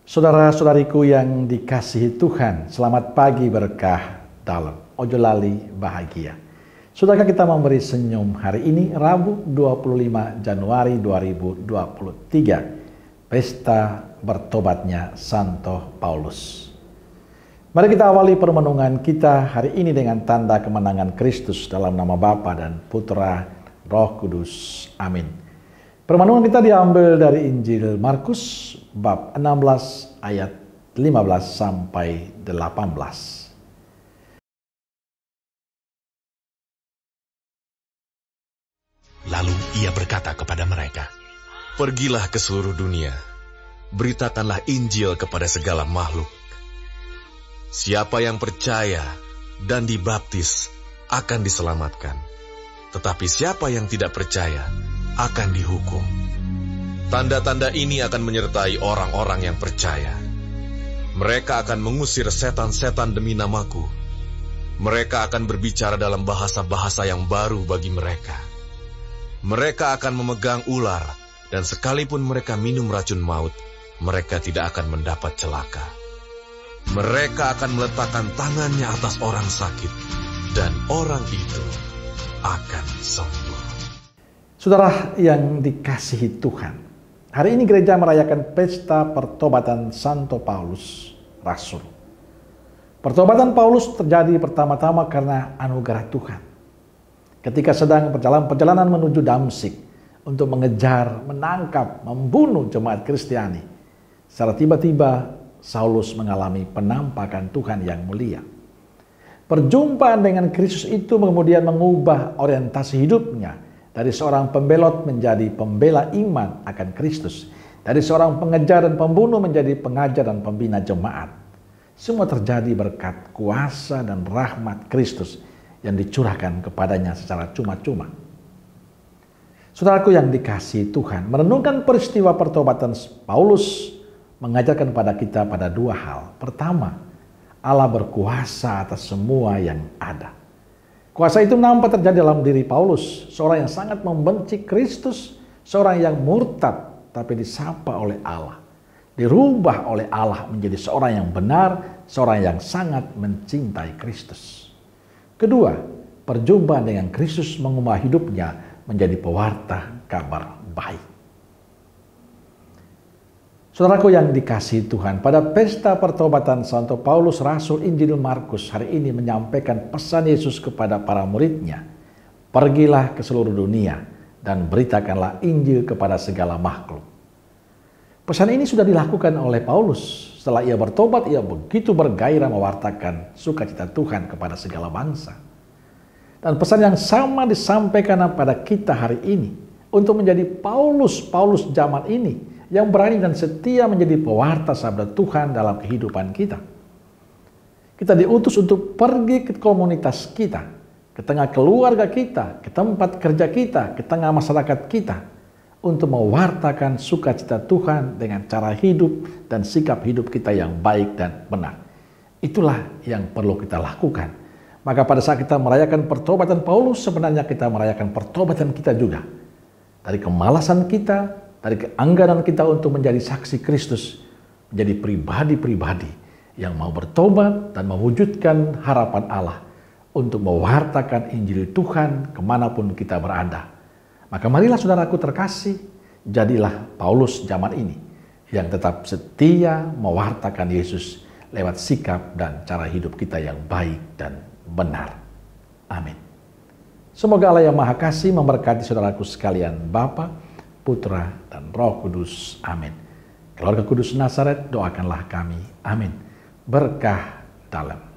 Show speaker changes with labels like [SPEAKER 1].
[SPEAKER 1] Saudara-saudariku yang dikasihi Tuhan, selamat pagi berkah dalam. Ojo lali bahagia. Sudahkah kita memberi senyum hari ini, Rabu 25 Januari 2023, pesta bertobatnya Santo Paulus. Mari kita awali permenungan kita hari ini dengan tanda kemenangan Kristus dalam nama Bapa dan Putra, Roh Kudus. Amin. Permenungan kita diambil dari Injil Markus bab 16 ayat 15 sampai 18.
[SPEAKER 2] Lalu ia berkata kepada mereka, "Pergilah ke seluruh dunia, beritakanlah Injil kepada segala makhluk. Siapa yang percaya dan dibaptis akan diselamatkan, tetapi siapa yang tidak percaya akan dihukum. Tanda-tanda ini akan menyertai orang-orang yang percaya. Mereka akan mengusir setan-setan demi namaku. Mereka akan berbicara dalam bahasa-bahasa yang baru bagi mereka. Mereka akan memegang ular, dan sekalipun mereka minum racun maut, mereka tidak akan mendapat celaka. Mereka akan meletakkan tangannya atas orang sakit, dan orang itu akan sembuh."
[SPEAKER 1] Saudara yang dikasihi Tuhan, hari ini gereja merayakan pesta pertobatan Santo Paulus, Rasul. Pertobatan Paulus terjadi pertama-tama karena anugerah Tuhan. Ketika sedang perjalanan menuju Damsyik untuk mengejar, menangkap, membunuh jemaat Kristiani, secara tiba-tiba Saulus mengalami penampakan Tuhan yang mulia. Perjumpaan dengan Kristus itu kemudian mengubah orientasi hidupnya dari seorang pembelot menjadi pembela iman akan Kristus, dari seorang pengejar dan pembunuh menjadi pengajar dan pembina jemaat. Semua terjadi berkat kuasa dan rahmat Kristus yang dicurahkan kepadanya secara cuma-cuma. Saudaraku yang dikasihi Tuhan, merenungkan peristiwa pertobatan Paulus mengajarkan pada kita pada dua hal. Pertama, Allah berkuasa atas semua yang ada. Kuasa itu nampak terjadi dalam diri Paulus, seorang yang sangat membenci Kristus, seorang yang murtad tapi disapa oleh Allah, dirubah oleh Allah menjadi seorang yang benar, seorang yang sangat mencintai Kristus. Kedua, perjumpaan dengan Kristus mengubah hidupnya menjadi pewarta kabar baik. Saudaraku yang dikasihi Tuhan, pada pesta pertobatan Santo Paulus, Rasul, Injil Markus hari ini menyampaikan pesan Yesus kepada para muridnya. Pergilah ke seluruh dunia dan beritakanlah Injil kepada segala makhluk. Pesan ini sudah dilakukan oleh Paulus. Setelah ia bertobat, ia begitu bergairah mewartakan sukacita Tuhan kepada segala bangsa. Dan pesan yang sama disampaikan pada kita hari ini untuk menjadi Paulus zaman ini, yang berani dan setia menjadi pewarta sabda Tuhan dalam kehidupan kita. Kita diutus untuk pergi ke komunitas kita, ke tengah keluarga kita, ke tempat kerja kita, ke tengah masyarakat kita, untuk mewartakan sukacita Tuhan dengan cara hidup dan sikap hidup kita yang baik dan benar. Itulah yang perlu kita lakukan. Maka pada saat kita merayakan pertobatan Paulus, sebenarnya kita merayakan pertobatan kita juga. Dari kemalasan kita, dari keanggaran kita untuk menjadi saksi Kristus, menjadi pribadi-pribadi yang mau bertobat dan mewujudkan harapan Allah untuk mewartakan Injil Tuhan kemanapun kita berada. Maka marilah saudaraku terkasih, jadilah Paulus zaman ini yang tetap setia mewartakan Yesus lewat sikap dan cara hidup kita yang baik dan benar. Amin. Semoga Allah yang Maha Kasih memberkati saudaraku sekalian, Bapa, Putra, dan Roh Kudus. Amin. Keluarga Kudus Nazaret, doakanlah kami. Amin. Berkah dalam.